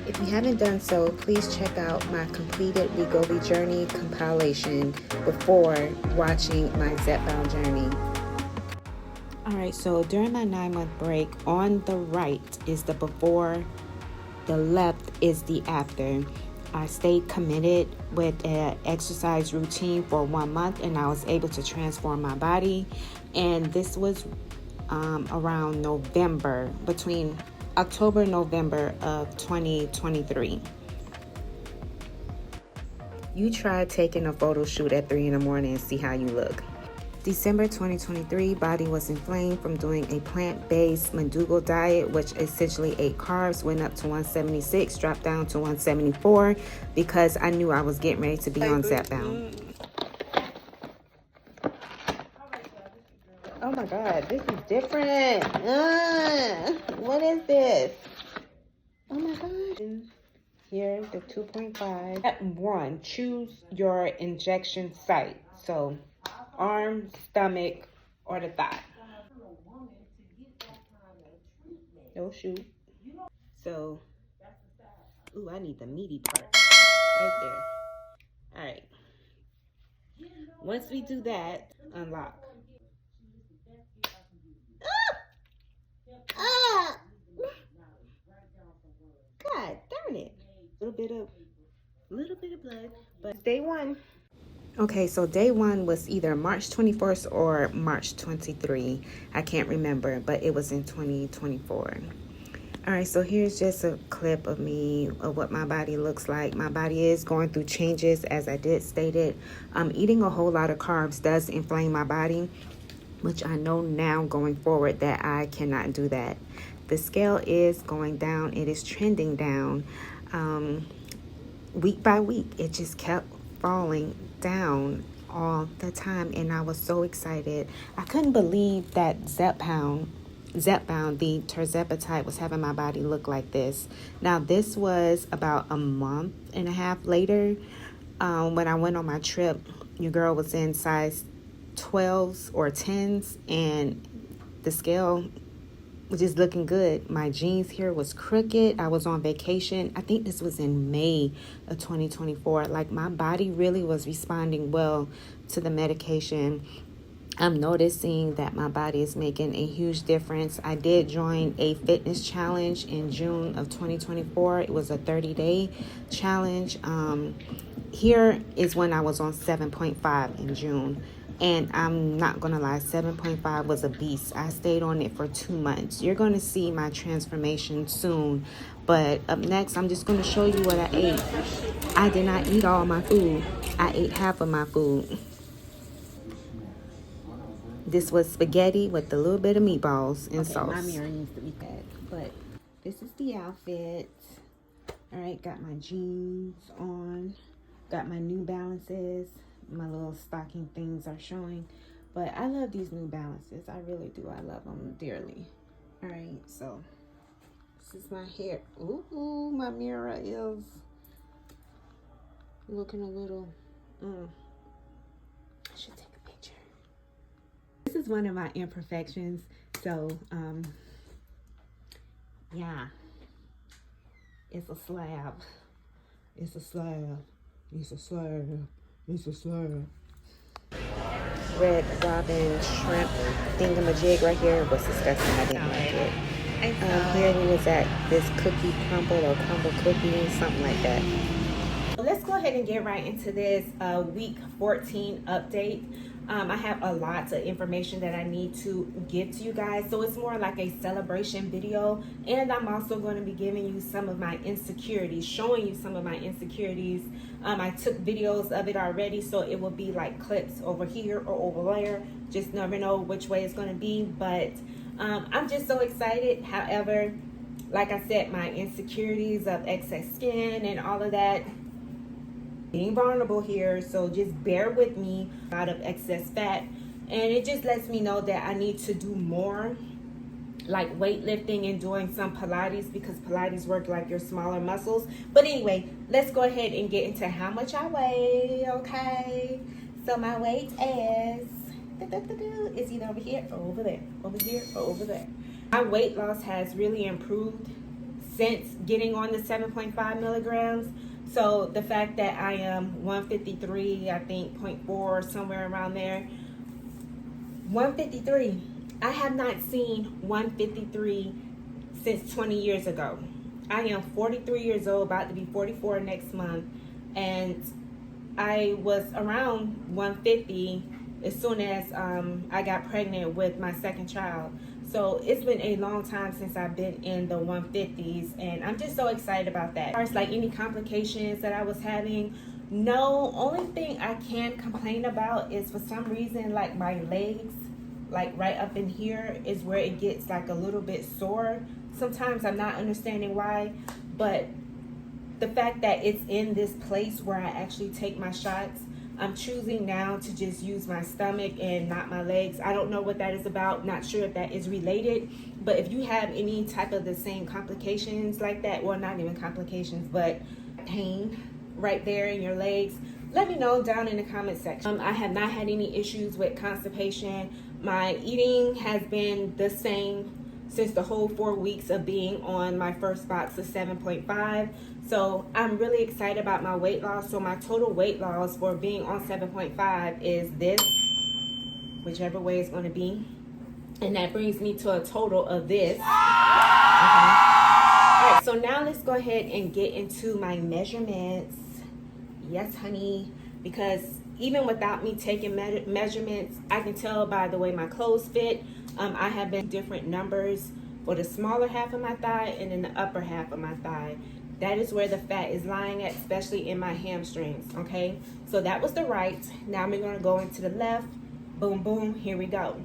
If you haven't done so, please check out my completed Wegovy journey compilation before watching my Zepbound journey. Alright, so during my 9-month break, on the right is the before, the left is the after. I stayed committed with an exercise routine for 1 month, and I was able to transform my body. And this was around November, between October and November of 2023. You try taking a photo shoot at 3 in the morning and see how you look. December 2023, body was inflamed from doing a plant-based Mounjaro diet, which essentially ate carbs, went up to 176, dropped down to 174 because I knew I was getting ready to be on Zepbound. Oh my God, this is different. What is this? Oh my God. Here, the 2.5. Step 1, choose your injection site. So, arm, stomach, or the thigh. No shoot. So, ooh, I need the meaty part right there. All right. Once we do that, unlock. God darn it. Little bit of blood, but day 1. Okay, so day 1 was either March 21st or March 23. I can't remember, but it was in 2024. All right, so here's just a clip of me, of what my body looks like. My body is going through changes, as I did stated. Eating a whole lot of carbs does inflame my body, which I know now going forward that I cannot do that. The scale is going down. It is trending down. Week by week, it just kept falling down all the time, and I was so excited. I couldn't believe that Zepbound, the terzepatide, was having my body look like this. Now, this was about a month and a half later. When I went on my trip, your girl was in size 12s or 10s, and the scale was just looking good. My jeans here was crooked. I was on vacation. I think this was in May of 2024. Like, my body really was responding well to the medication. I'm noticing that my body is making a huge difference. I did join a fitness challenge in June of 2024. It was a 30-day challenge. Here is when I was on 7.5 in June. And I'm not going to lie, 7.5 was a beast. I stayed on it for 2 months. You're going to see my transformation soon. But up next, I'm just going to show you what I ate. I did not eat all my food. I ate half of my food. This was spaghetti with a little bit of meatballs and sauce. My mirror needs to be fed. But this is the outfit. All right, got my jeans on. Got my New Balances. My little stocking things are showing, but I love these New Balances. I really do. I love them dearly. All right, so this is my hair. Ooh, my mirror is looking a little. I should take a picture. This is one of my imperfections. So, yeah, it's a slab. It's a slab. It's a slab. It's a slab. Red Robin shrimp thingamajig right here was disgusting. I didn't like it. Here we was at this cookie crumble or crumble cookie, something like that. Let's go ahead and get right into this week 14 update. I have a lot of information that I need to give to you guys, so it's more like a celebration video, and I'm also going to be giving you some of my insecurities, showing you some of my insecurities. I took videos of it already, so it will be like clips over here or over there. Just never know which way it's going to be, but I'm just so excited. However, like I said, my insecurities of excess skin and all of that, being vulnerable here, so just bear with me. A lot of excess fat, and it just lets me know that I need to do more, like weightlifting and doing some Pilates, because Pilates work like your smaller muscles. But anyway, let's go ahead and get into how much I weigh. Okay, so my weight is either over here or over there, over here or over there. My weight loss has really improved since getting on the 7.5 milligrams. So the fact that I am 153, I think 0.4, somewhere around there, 153. I have not seen 153 since 20 years ago. I am 43 years old, about to be 44 next month, and I was around 150 as soon as I got pregnant with my second child. So it's been a long time since I've been in the 150s, and I'm just so excited about that. As far as like any complications that I was having, no. Only thing I can complain about is for some reason like my legs, like right up in here is where it gets like a little bit sore. Sometimes I'm not understanding why, but the fact that it's in this place where I actually take my shots, I'm choosing now to just use my stomach and not my legs. I don't know what that is about. Not sure if that is related. But if you have any type of the same complications like that, well, not even complications, but pain right there in your legs, let me know down in the comment section. I have not had any issues with constipation. My eating has been the same since the whole 4 weeks of being on my first box of 7.5. So I'm really excited about my weight loss. So my total weight loss for being on 7.5 is this, whichever way it's going to be. And that brings me to a total of this. Okay. All right, so now let's go ahead and get into my measurements. Yes, honey, because even without me taking measurements, I can tell by the way my clothes fit. I have been different numbers for the smaller half of my thigh and then the upper half of my thigh. That is where the fat is lying at, especially in my hamstrings, okay? So that was the right. Now we're gonna go into the left. Boom, boom, here we go.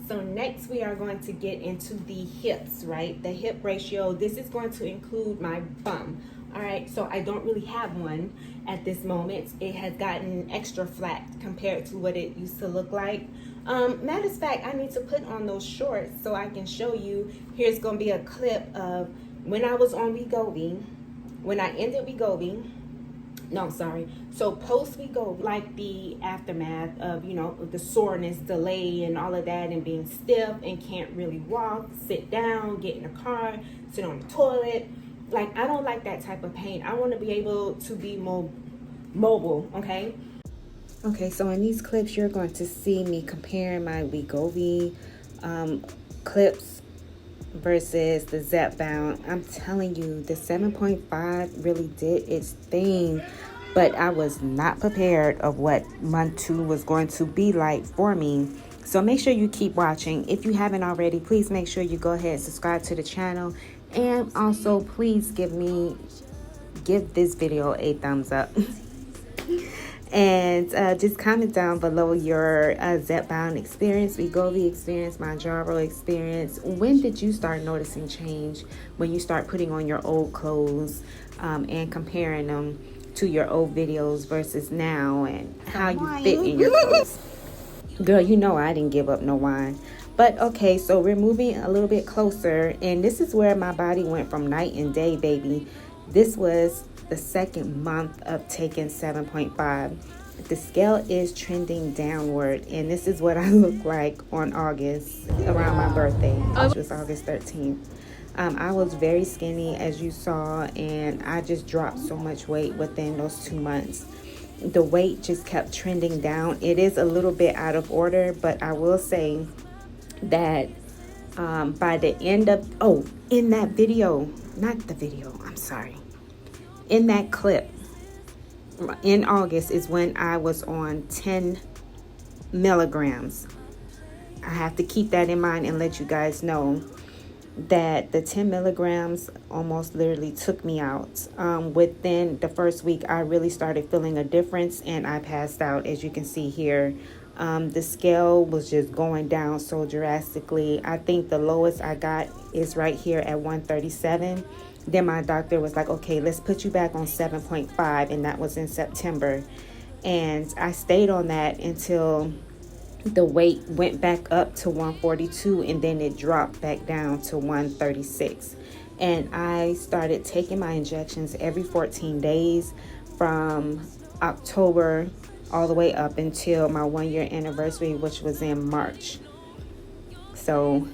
So next we are going to get into the hips, right? The hip ratio. This is going to include my bum. All right, so I don't really have one at this moment. It has gotten extra flat compared to what it used to look like. Matter of fact, I need to put on those shorts so I can show you. Here's gonna be a clip of when I was on Wegovy, when I ended Wegovy. No, sorry. So post Wegovy, like the aftermath of, you know, the soreness, delay, and all of that, and being stiff and can't really walk, sit down, get in the car, sit on the toilet. Like, I don't like that type of pain. I want to be able to be mobile, okay? Okay, so in these clips, you're going to see me comparing my Wegovy clips versus the Zepbound. I'm telling you, the 7.5 really did its thing, but I was not prepared of what month 2 was going to be like for me. So make sure you keep watching. If you haven't already, please make sure you go ahead and subscribe to the channel. And also, please give this video a thumbs up. And just comment down below your Zepbound experience, Wegovy experience, Mounjaro experience. When did you start noticing change when you start putting on your old clothes and comparing them to your old videos versus now, and how you fit in your clothes? Girl, you know I didn't give up no wine. But okay, so we're moving a little bit closer, and this is where my body went from night and day, baby. This was the second month of taking 7.5. The scale is trending downward, and this is what I look like on August, around my birthday, which was August 13th. I was very skinny, as you saw, and I just dropped so much weight within those 2 months. The weight just kept trending down. It is a little bit out of order, but I will say that by the end of, in that video, not the video, I'm sorry. In that clip, in August is when I was on 10 milligrams. I have to keep that in mind and let you guys know that the 10 milligrams almost literally took me out. Within the first week, I really started feeling a difference, and I passed out, as you can see here. The scale was just going down so drastically. I think the lowest I got is right here at 137. Then my doctor was like, okay, let's put you back on 7.5, and that was in September. And I stayed on that until the weight went back up to 142, and then it dropped back down to 136. And I started taking my injections every 14 days from October all the way up until my 1-year anniversary, which was in March. So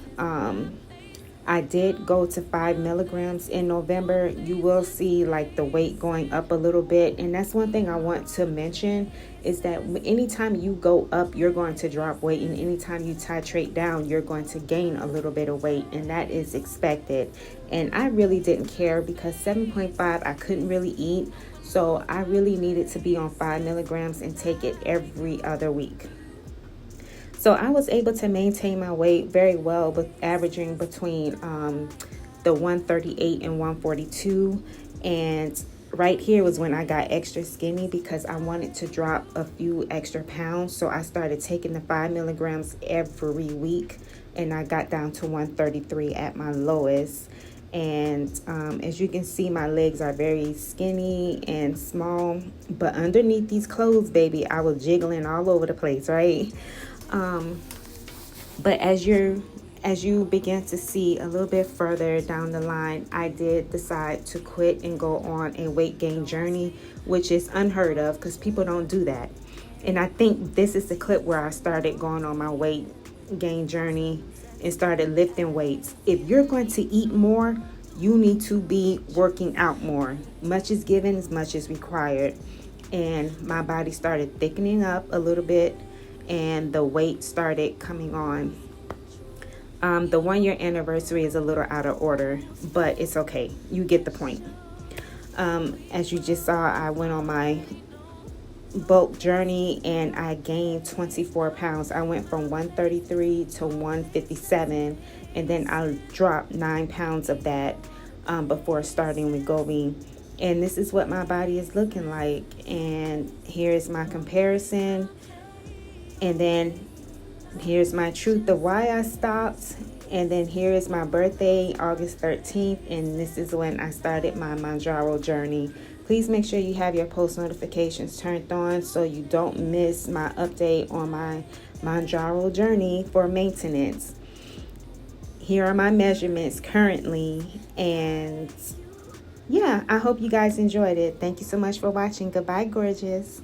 I did go to 5 milligrams in November. You will see like the weight going up a little bit. And that's one thing I want to mention is that anytime you go up, you're going to drop weight. And anytime you titrate down, you're going to gain a little bit of weight. And that is expected. And I really didn't care because 7.5, I couldn't really eat. So I really needed to be on 5 milligrams and take it every other week. So I was able to maintain my weight very well, with averaging between the 138 and 142. And right here was when I got extra skinny because I wanted to drop a few extra pounds. So I started taking the 5 milligrams every week, and I got down to 133 at my lowest. And as you can see, my legs are very skinny and small, but underneath these clothes, baby, I was jiggling all over the place, right? But as you begin to see a little bit further down the line, I did decide to quit and go on a weight gain journey, which is unheard of because people don't do that. And I think this is the clip where I started going on my weight gain journey and started lifting weights. If you're going to eat more, you need to be working out more. Much is given, as much is required. And my body started thickening up a little bit, and the weight started coming on. The 1 year anniversary is a little out of order, but it's okay. You get the point. As you just saw, I went on my bulk journey and I gained 24 pounds. I went from 133 to 157, and then I dropped 9 pounds of that before starting Wegovy. And this is what my body is looking like. And here's my comparison. And then here's my truth of why I stopped. And then here is my birthday, August 13th. And this is when I started my Mounjaro journey. Please make sure you have your post notifications turned on so you don't miss my update on my Mounjaro journey for maintenance. Here are my measurements currently. And yeah, I hope you guys enjoyed it. Thank you so much for watching. Goodbye, gorgeous.